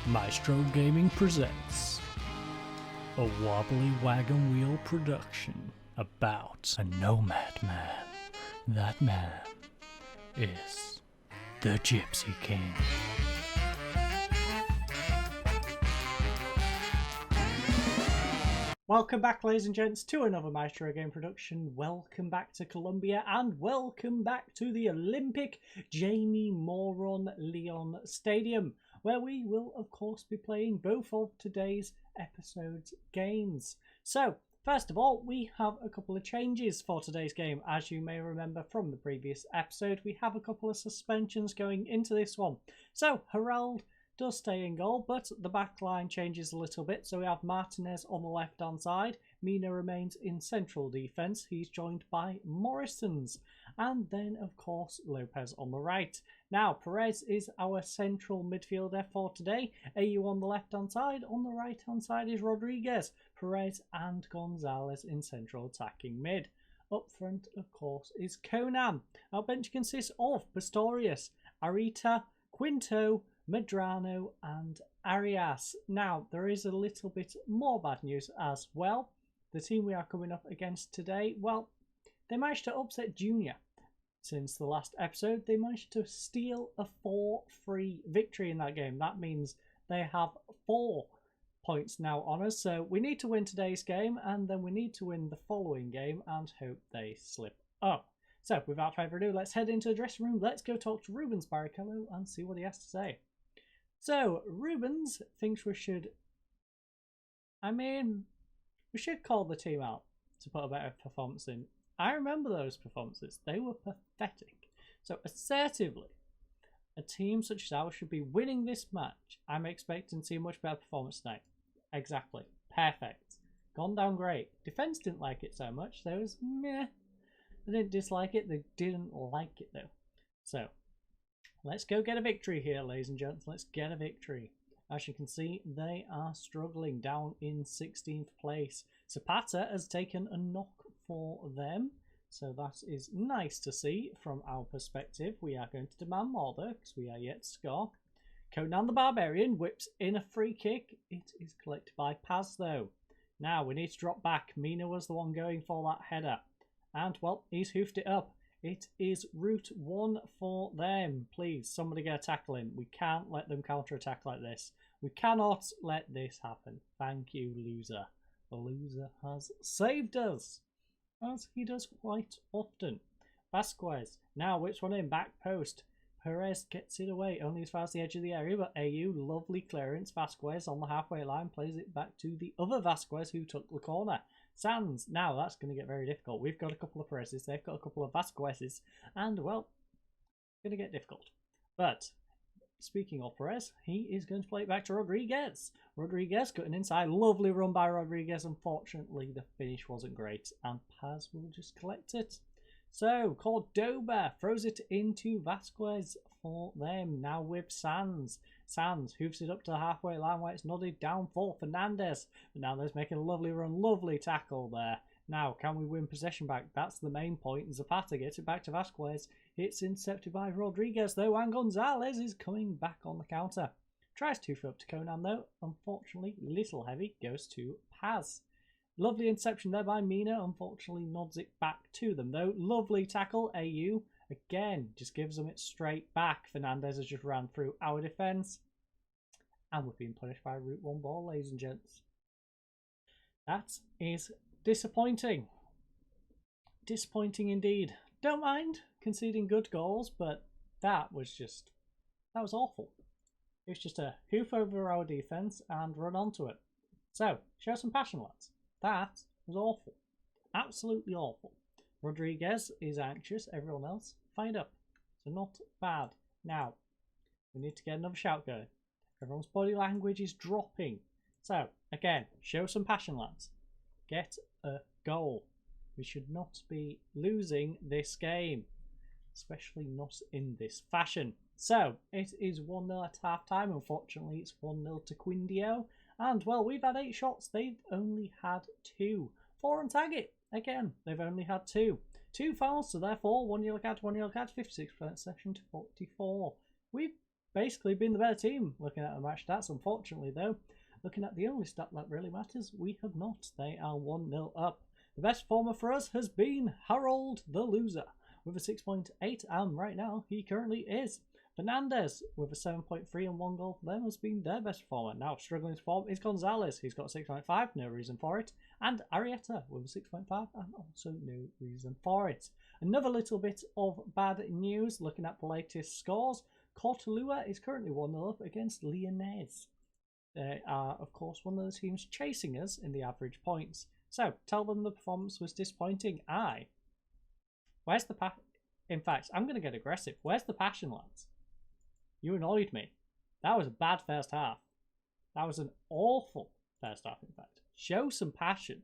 Maestro Gaming presents a wobbly wagon wheel production about a nomad man. That man is the Gypsy King. Welcome back, ladies and gents, to another Maestro Game production. Welcome back to Colombia, and welcome back to the Olympic Jamie Moron Leon Stadium, where we will, of course, be playing both of today's episode's games. So, first of all, we have a couple of changes for today's game. As you may remember from the previous episode, we have a couple of suspensions going into this one. So, Herald does stay in goal, but the back line changes a little bit. So we have Martinez on the left-hand side. Mina remains in central defence. He's joined by Morrisons. And then, of course, Lopez on the right. Now, Perez is our central midfielder for today. AU on the left-hand side. On the right-hand side is Rodriguez. Perez and Gonzalez in central attacking mid. Up front, of course, is Conan. Our bench consists of Pistorius, Arita, Quinto, Medrano and Arias. Now, there is a little bit more bad news as well. The team we are coming up against today, well, they managed to upset Junior. Since the last episode, they managed to steal a 4-3 victory in that game. That means they have 4 points now on us. So we need to win today's game, and then we need to win the following game and hope they slip up. So, without further ado, let's head into the dressing room. Let's go talk to Rubens Barrichello and see what he has to say. So, Rubens thinks we should call the team out to put a better performance in. I remember those performances. They were pathetic. So, assertively, a team such as ours should be winning this match. I'm expecting to see a much better performance tonight. Exactly. Perfect. Gone down great. Defence didn't like it so much. There was meh. They didn't dislike it. They didn't like it, though. So, let's go get a victory here, ladies and gents. Let's get a victory. As you can see, they are struggling down in 16th place. Zapata has taken a knock for them. So that is nice to see from our perspective. We are going to demand more, though, because we are yet to score. Conan the Barbarian whips in a free kick. It is collected by Paz, though. Now, we need to drop back. Mina was the one going for that header. And, well, he's hoofed it up. It is route 1 for them. Please, somebody get a tackle in. We can't let them counter-attack like this. We cannot let this happen. Thank you, loser. The loser has saved us, as he does quite often. Vasquez now whips one in, back post. Perez gets it away, only as far as the edge of the area, but AU, lovely clearance. Vasquez on the halfway line plays it back to the other Vasquez who took the corner. Sands, now that's going to get very difficult. We've got a couple of Perez's, they've got a couple of Vasquez's, and, well, going to get difficult. But, speaking of Perez, he is going to play it back to Rodriguez. Rodriguez cutting inside, lovely run by Rodriguez. Unfortunately, the finish wasn't great, and Paz will just collect it. So, Cordoba throws it into Vasquez for them, now with Sands. Sands hoofs it up to the halfway line where it's nodded down for Fernandez. Fernandez making a lovely run, lovely tackle there. Now, can we win possession back? That's the main point. Zapata gets it back to Vasquez. It's intercepted by Rodriguez, though, and Gonzalez is coming back on the counter. Tries to throw up to Conan, though. Unfortunately, little heavy, goes to Paz. Lovely interception there by Mina. Unfortunately, nods it back to them, though. Lovely tackle, AU. Again, just gives them it straight back. Fernandez has just ran through our defence. And we're being punished by a route 1 ball, ladies and gents. That is disappointing. Disappointing indeed. Don't mind conceding good goals, but that was awful. It was just a hoof over our defence and run onto it. So, show some passion, lads. That was awful. Absolutely awful. Rodriguez is anxious. Everyone else fired up. So not bad. Now, we need to get another shout going. Everyone's body language is dropping. So, again, show some passion, lads. Get a goal. We should not be losing this game. Especially not in this fashion. So, it is 1-0 at half-time. Unfortunately, it's 1-0 to Quindio. And, well, we've had 8 shots. They've only had 2. 4 on target. Again, they've only had 2. 2 fouls, so therefore, 1 yellow card, 1 yellow card, 56% possession to 44. We've basically been the better team looking at the match stats. Unfortunately, though, looking at the only stat that really matters, we have not. They are 1-0 up. The best performer for us has been Harold the Loser with a 6.8, and right now he currently is. Fernandez with a 7.3 and 1 goal for them has been their best performer. Now struggling to form is Gonzalez. He's got a 6.5, no reason for it. And Arrieta with a 6.5 and also no reason for it. Another little bit of bad news looking at the latest scores. Cortalua is currently 1-0 up against Leonese. They are, of course, one of the teams chasing us in the average points. So, tell them the performance was disappointing. Where's the passion? In fact, I'm going to get aggressive. Where's the passion, lads? You annoyed me. That was a bad first half. That was an awful first half, in fact. Show some passion.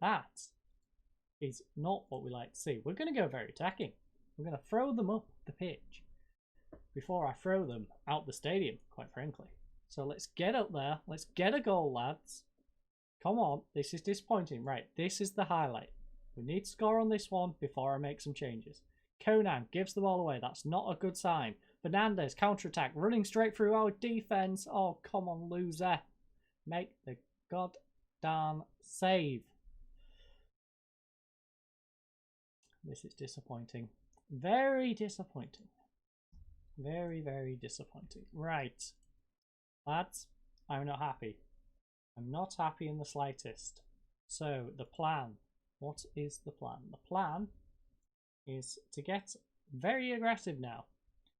That is not what we like to see. We're going to go very attacking. We're going to throw them up the pitch before I throw them out the stadium, quite frankly. So let's get up there. Let's get a goal, lads. Come on. This is disappointing. Right, this is the highlight. We need to score on this one before I make some changes. Conan gives the ball away. That's not a good sign. Fernandez, counter-attack, running straight through our defence. Oh, come on, loser. Make the goddamn save. This is disappointing. Very disappointing. Very, very disappointing. Right. Lads, I'm not happy. I'm not happy in the slightest. So, the plan. What is the plan? The plan is to get very aggressive now.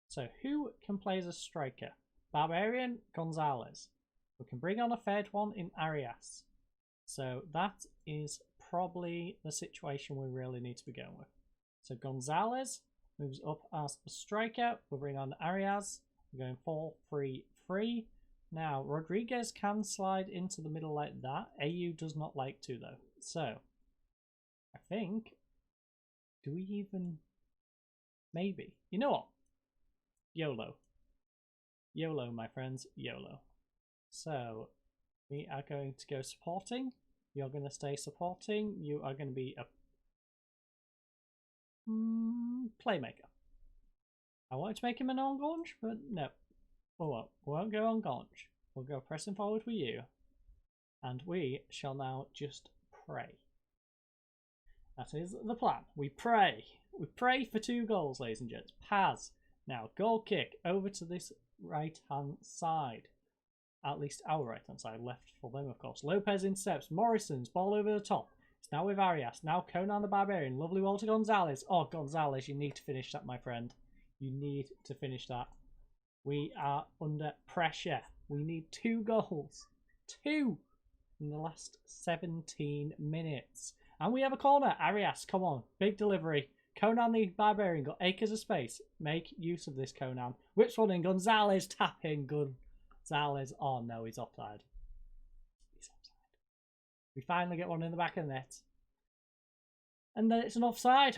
So, who can play as a striker? Barbarian, Gonzalez. We can bring on a third one in Arias. So, that is probably the situation we really need to be going with. So, Gonzalez moves up as a striker. We'll bring on Arias. We're going 4-3-3. Now, Rodriguez can slide into the middle like that. AU does not like to, though. So, I think... Do we even... Maybe. You know what? YOLO. YOLO, my friends. YOLO. So, we are going to go supporting. You're going to stay supporting. You are going to be a playmaker. I wanted to make him an on-gaunch, but no. We won't go on-gaunch. We'll go pressing forward with you. And we shall now just pray. That is the plan. We pray. We pray for 2 goals, ladies and gents. Paz. Now, goal kick over to this right-hand side. At least our right-hand side. Left for them, of course. Lopez intercepts. Morrison's ball over the top. It's now with Arias. Now Conan the Barbarian. Lovely ball to Gonzalez. Oh, Gonzalez, you need to finish that, my friend. You need to finish that. We are under pressure. We need 2 goals. 2 in the last 17 minutes. And we have a corner. Arias, come on. Big delivery. Conan the Barbarian got acres of space. Make use of this, Conan. Whips one in. Gonzalez tapping. Gonzalez. Oh, no, he's offside. He's offside. We finally get one in the back of the net. And then it's an offside.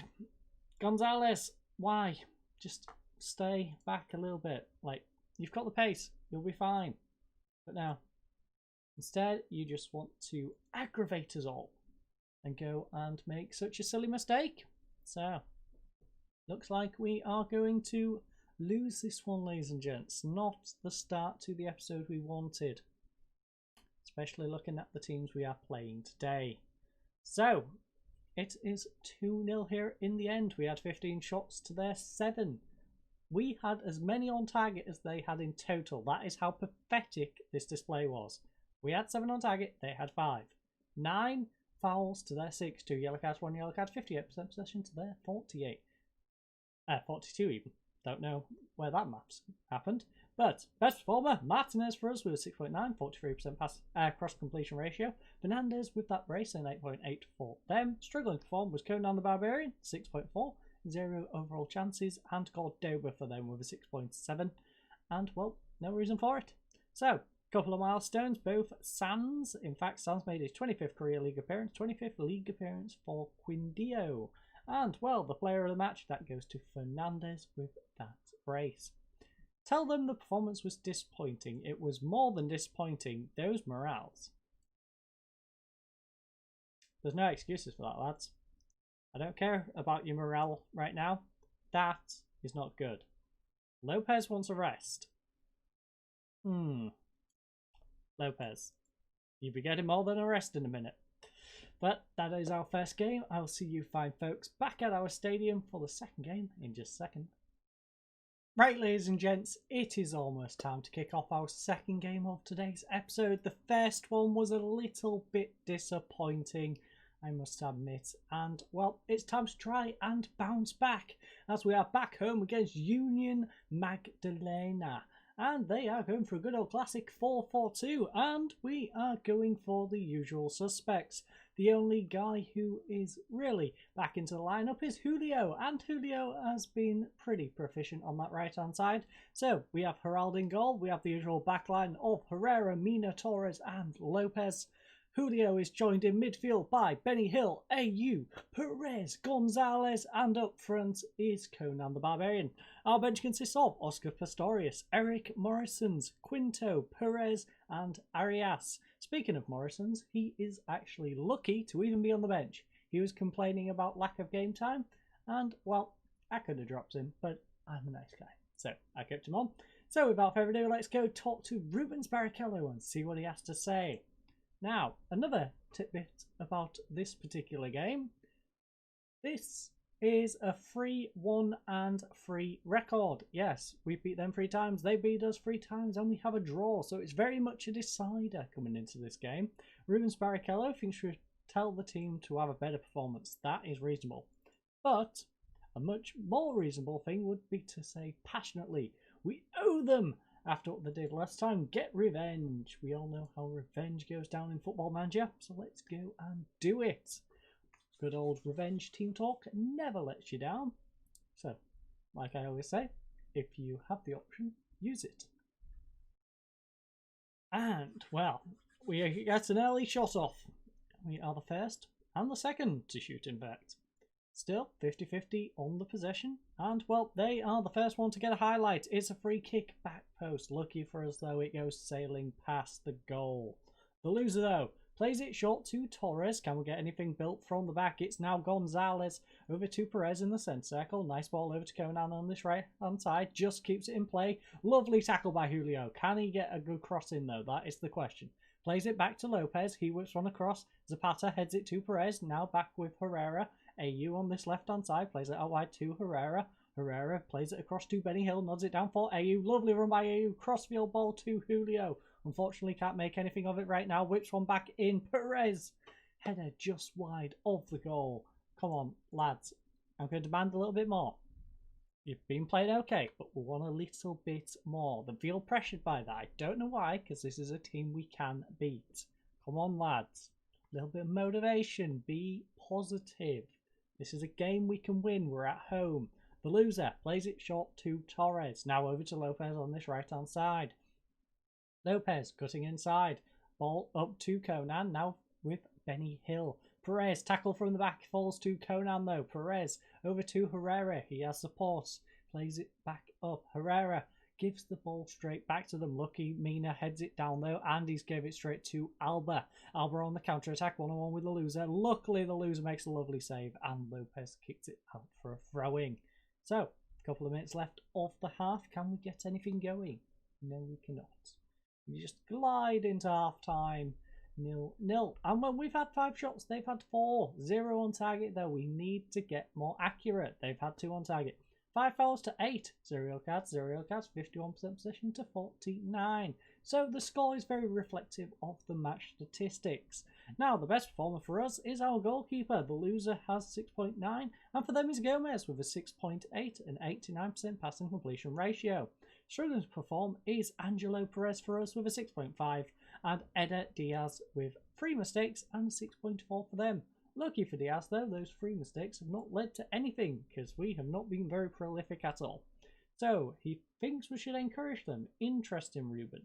Gonzalez, why? Just stay back a little bit. Like, you've got the pace. You'll be fine. But now, instead, you just want to aggravate us all and go and make such a silly mistake. So, looks like we are going to lose this one, ladies and gents. Not the start to the episode we wanted. Especially looking at the teams we are playing today. So, it is 2-0 here in the end. We had 15 shots to their 7. We had as many on target as they had in total. That is how pathetic this display was. We had 7 on target, they had 5. 9 fouls to their 6, 2 yellow cards, 1 yellow card, 58% possession to their 48. 42 even. Don't know where that maps happened. But best performer, Martinez for us with a 6.9, 43% pass cross completion ratio. Fernandez with that brace and 8.8 for them. Struggling to perform was Conan the Barbarian, 6.4, 0 overall chances, and Cordoba for them with a 6.7. And well, no reason for it. So, couple of milestones, both Sans. In fact, Sans made his 25th career league appearance, 25th league appearance for Quindio. And, well, the player of the match, that goes to Fernandez with that brace. Tell them the performance was disappointing. It was more than disappointing. Those morales. There's no excuses for that, lads. I don't care about your morale right now. That is not good. Lopez wants a rest. Lopez. You'll be getting more than a rest in a minute. But that is our first game. I'll see you fine folks back at our stadium for the second game in just a second. Right, ladies and gents, it is almost time to kick off our second game of today's episode. The first one was a little bit disappointing, I must admit, and well, it's time to try and bounce back as we are back home against Union Magdalena. And they are going for a good old classic 4-4-2, and we are going for the usual suspects. The only guy who is really back into the lineup is Julio, and Julio has been pretty proficient on that right-hand side. So we have Herald in goal, we have the usual backline of Herrera, Mina, Torres and Lopez. Julio is joined in midfield by Benny Hill, AU, Perez, Gonzalez, and up front is Conan the Barbarian. Our bench consists of Oscar Pistorius, Eric Morrisons, Quinto, Perez, and Arias. Speaking of Morrisons, he is actually lucky to even be on the bench. He was complaining about lack of game time, and well, I could have dropped him, but I'm a nice guy, so I kept him on. So without further ado, let's go talk to Rubens Barrichello and see what he has to say. Now, another tidbit about this particular game. This is a 3-1-3 record. Yes, we beat them 3 times, they beat us 3 times, and we have a draw. So it's very much a decider coming into this game. Rubens Barrichello thinks we should tell the team to have a better performance. That is reasonable. But a much more reasonable thing would be to say passionately, we owe them! After what they did last time, get revenge. We all know how revenge goes down in Football Manager, so let's go and do it. Good old revenge team talk never lets you down. So, like I always say, if you have the option, use it. And, well, we get an early shot off. We are the first and the second to shoot, in fact. Still 50-50 on the possession, and well, they are the first one to get a highlight. It's a free kick back post. Lucky for us though, it goes sailing past the goal. The loser though plays it short to Torres. Can we get anything built from the back? It's now Gonzalez over to Perez in the centre circle. Nice ball over to Conan on this right hand side. Just keeps it in play. Lovely tackle by Julio. Can he get a good cross in though? That is the question. Plays it back to Lopez. He whips one across. Zapata heads it to Perez. Now back with Herrera. AU on this left-hand side, plays it out wide to Herrera. Herrera plays it across to Benny Hill, nods it down for AU. Lovely run by AU, crossfield ball to Julio. Unfortunately, can't make anything of it right now. Whips one back in. Perez. Header just wide of the goal. Come on, lads. I'm going to demand a little bit more. You've been playing okay, but we want a little bit more. They feel pressured by that. I don't know why, because this is a team we can beat. Come on, lads. A little bit of motivation. Be positive. This is a game we can win. We're at home. The loser plays it short to Torres. Now over to Lopez on this right-hand side. Lopez cutting inside. Ball up to Conan. Now with Benny Hill. Perez tackle from the back. Falls to Conan though. Perez over to Herrera. He has support. Plays it back up. Herrera gives the ball straight back to them. Lucky Mina heads it down though, and he's gave it straight to Alba. Alba on the counter attack, 1-on-1 with the loser. Luckily the loser makes a lovely save, and Lopez kicks it out for a throw-in. So, a couple of minutes left of the half. Can we get anything going? No, we cannot. We just glide into half time. 0-0. And when we've had 5 shots, they've had 4. 0 on target though. We need to get more accurate. They've had 2 on target. 5 fouls to 8. 0 cards, 51% possession to 49. So the score is very reflective of the match statistics. Now, the best performer for us is our goalkeeper. The loser has 6.9, and for them is Gomez with a 6.8 and 89% passing completion ratio. Struggling to perform is Angelo Perez for us with a 6.5, and Eder Diaz with 3 mistakes and 6.4 for them. Lucky for Diaz though, those 3 mistakes have not led to anything, because we have not been very prolific at all. So, he thinks we should encourage them. Interesting, Ruben.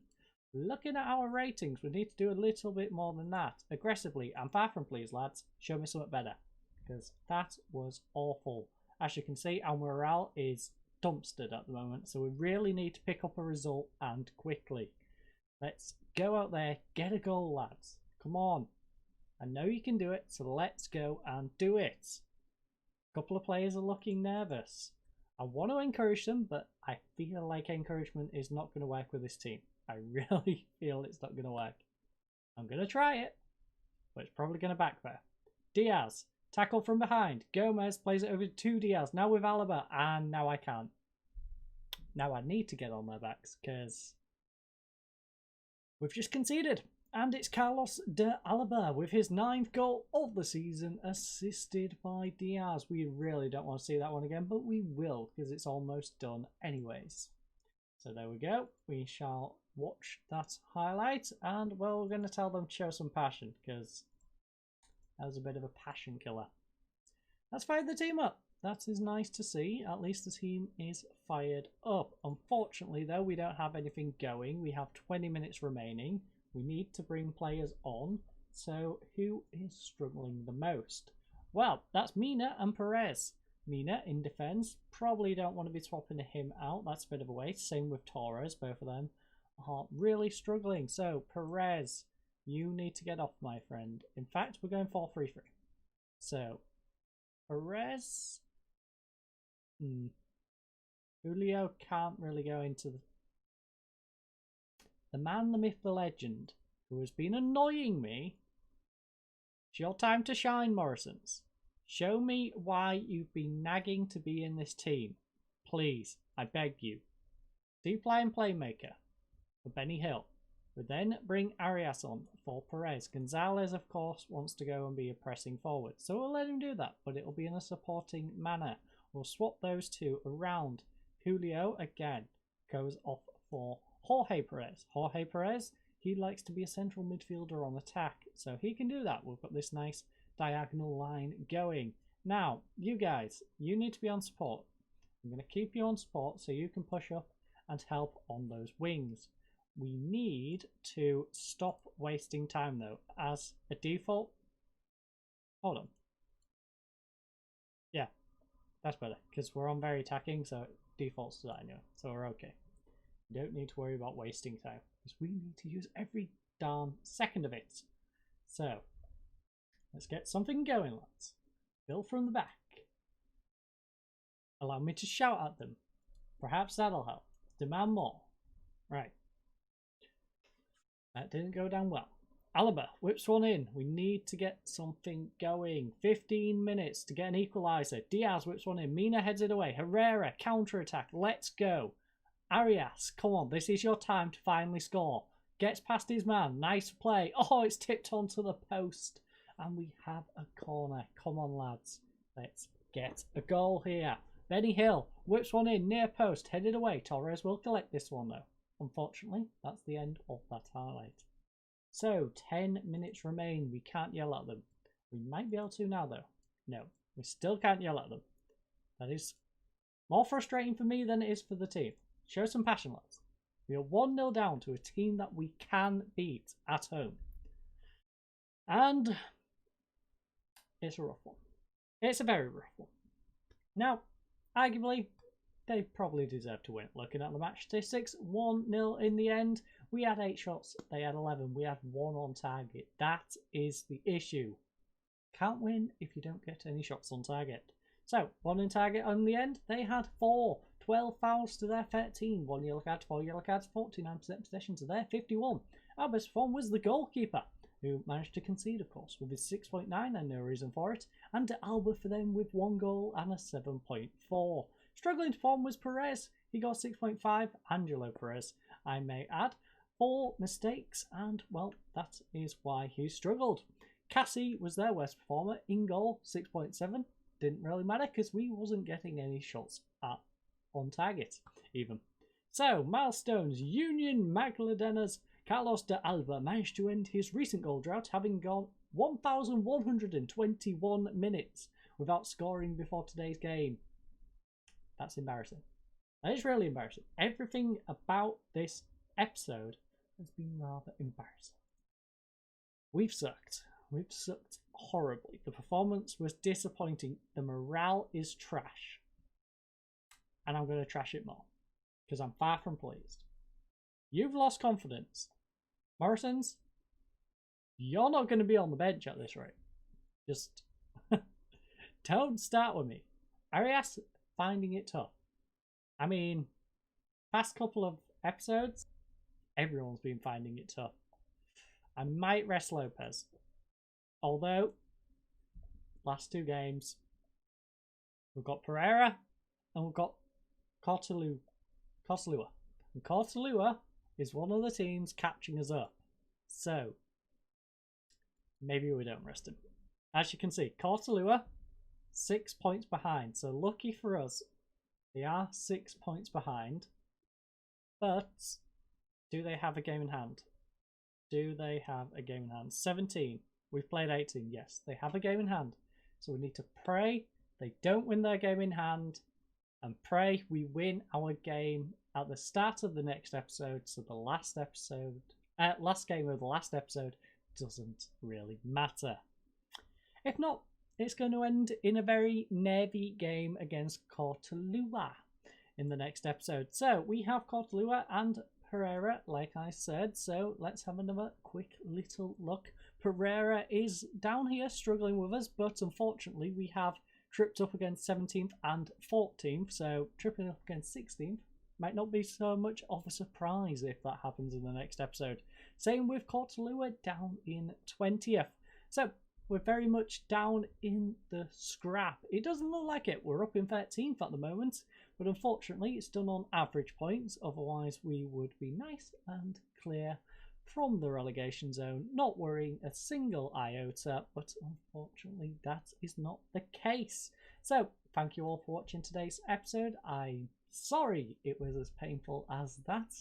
Looking at our ratings, we need to do a little bit more than that. Aggressively, and far from please, lads. Show me something better, because that was awful. As you can see, our morale is dumpstered at the moment, so we really need to pick up a result, and quickly. Let's go out there, get a goal, lads. Come on. I know you can do it, so let's go and do it. A couple of players are looking nervous. I want to encourage them, but I feel like encouragement is not going to work with this team. I really feel it's not going to work. I'm going to try it, but it's probably going to backfire. Diaz, tackle from behind. Gomez plays it over to Diaz. Now with Alaba, and now I can't. Now I need to get on their backs because we've just conceded. And it's Carlos de Alaba with his 9th goal of the season, assisted by Diaz. We really don't want to see that one again, but we will because it's almost done anyways. So there we go. We shall watch that highlight, and well, we're going to tell them to show some passion because that was a bit of a passion killer. Let's fire the team up. That is nice to see. At least the team is fired up. Unfortunately, though, we don't have anything going. We have 20 minutes remaining. We need to bring players on. So who is struggling the most? Well, that's Mina and Perez. Mina in defence. Probably don't want to be swapping him out. That's a bit of a waste. Same with Torres. Both of them are really struggling. So Perez, you need to get off, my friend. In fact, we're going 4-3-3. So Perez. Julio can't really go into the man, the myth, the legend, who has been annoying me. It's your time to shine, Morrisons. Show me why you've been nagging to be in this team. Please, I beg you. Two-playing playmaker for Benny Hill. We then bring Arias on for Perez. Gonzalez, of course, wants to go and be a pressing forward, so we'll let him do that, but it'll be in a supporting manner. We'll swap those two around. Julio, again, goes off for Jorge Perez. Jorge Perez, he likes to be a central midfielder on attack, so he can do that. We've got this nice diagonal line going. Now, you guys, you need to be on support. I'm going to keep you on support so you can push up and help on those wings. We need to stop wasting time, though, as a default. Hold on. Yeah, that's better, because we're on very attacking, so it defaults to that anyway, so we're okay. We don't need to worry about wasting time, because we need to use every darn second of it. So, let's get something going, lads. Build from the back. Allow me to shout at them. Perhaps that'll help. Demand more. Right. That didn't go down well. Alaba whips one in. We need to get something going. 15 minutes to get an equaliser. Diaz whips one in. Mina heads it away. Herrera, counter-attack. Let's go. Arias, come on. This is your time to finally score. Gets past his man. Nice play. Oh, it's tipped onto the post. And we have a corner. Come on, lads. Let's get a goal here. Benny Hill whips one in. Near post. Headed away. Torres will collect this one, though. Unfortunately, that's the end of that highlight. So, 10 minutes remain. We can't yell at them. We might be able to now, though. No, we still can't yell at them. That is more frustrating for me than it is for the team. Show some passion, lads. We are 1-0 down to a team that we can beat at home. And it's a rough one. It's a very rough one. Now, arguably, they probably deserve to win. Looking at the match statistics, 1-0 in the end. We had 8 shots, they had 11. We had 1 on target. That is the issue. Can't win if you don't get any shots on target. So, 1 in target on the end. They had 4. 12 fouls to their 13. 1 yellow card, 4 yellow cards, 49% possession to their 51. Our best performer was the goalkeeper, who managed to concede, of course, with his 6.9 and no reason for it. And De Alba for them with 1 goal and a 7.4. Struggling to form was Perez. He got 6.5. Angelo Perez, I may add. 4 mistakes, and, well, that is why he struggled. Cassie was their worst performer. In goal, 6.7. Didn't really matter because we wasn't getting any shots on target, even. So, milestones. Union Magdalena's Carlos de Alba managed to end his recent goal drought, having gone 1,121 minutes without scoring before today's game. That's embarrassing. That is really embarrassing. Everything about this episode has been rather embarrassing. We've sucked. We've sucked horribly. The performance was disappointing. The morale is trash. And I'm going to trash it more. Because I'm far from pleased. You've lost confidence. Morrisons, you're not going to be on the bench at this rate. Just don't start with me. Arias finding it tough. I mean, past couple of episodes, everyone's been finding it tough. I might rest Lopez. Although, last 2 games, we've got Pereira and we've got Cortalua. And Cortalua is one of the teams catching us up. So, maybe we don't rest him. As you can see, Cortalua, 6 points behind. So, lucky for us, they are 6 points behind. But, do they have a game in hand? Do they have a game in hand? 17. We've played 18. Yes, they have a game in hand. So we need to pray they don't win their game in hand and pray we win our game at the start of the next episode. So the last game of the last episode doesn't really matter. If not, it's going to end in a very nervy game against Cortalua in the next episode. So we have Cortalua and Pereira, like I said, so let's have another quick little look. Pereira is down here struggling with us, but unfortunately we have tripped up against 17th and 14th, so tripping up against 16th might not be so much of a surprise if that happens in the next episode. Same with Cortalua down in 20th. So we're very much down in the scrap. It doesn't look like it. We're up in 13th at the moment, but unfortunately it's done on average points. Otherwise we would be nice and clear from the relegation zone, not worrying a single iota, but unfortunately that is not the case. So thank you all for watching today's episode. I'm sorry it was as painful as that.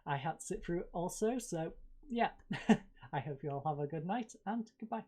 I had to sit through it also, so yeah. I hope you all have a good night and goodbye.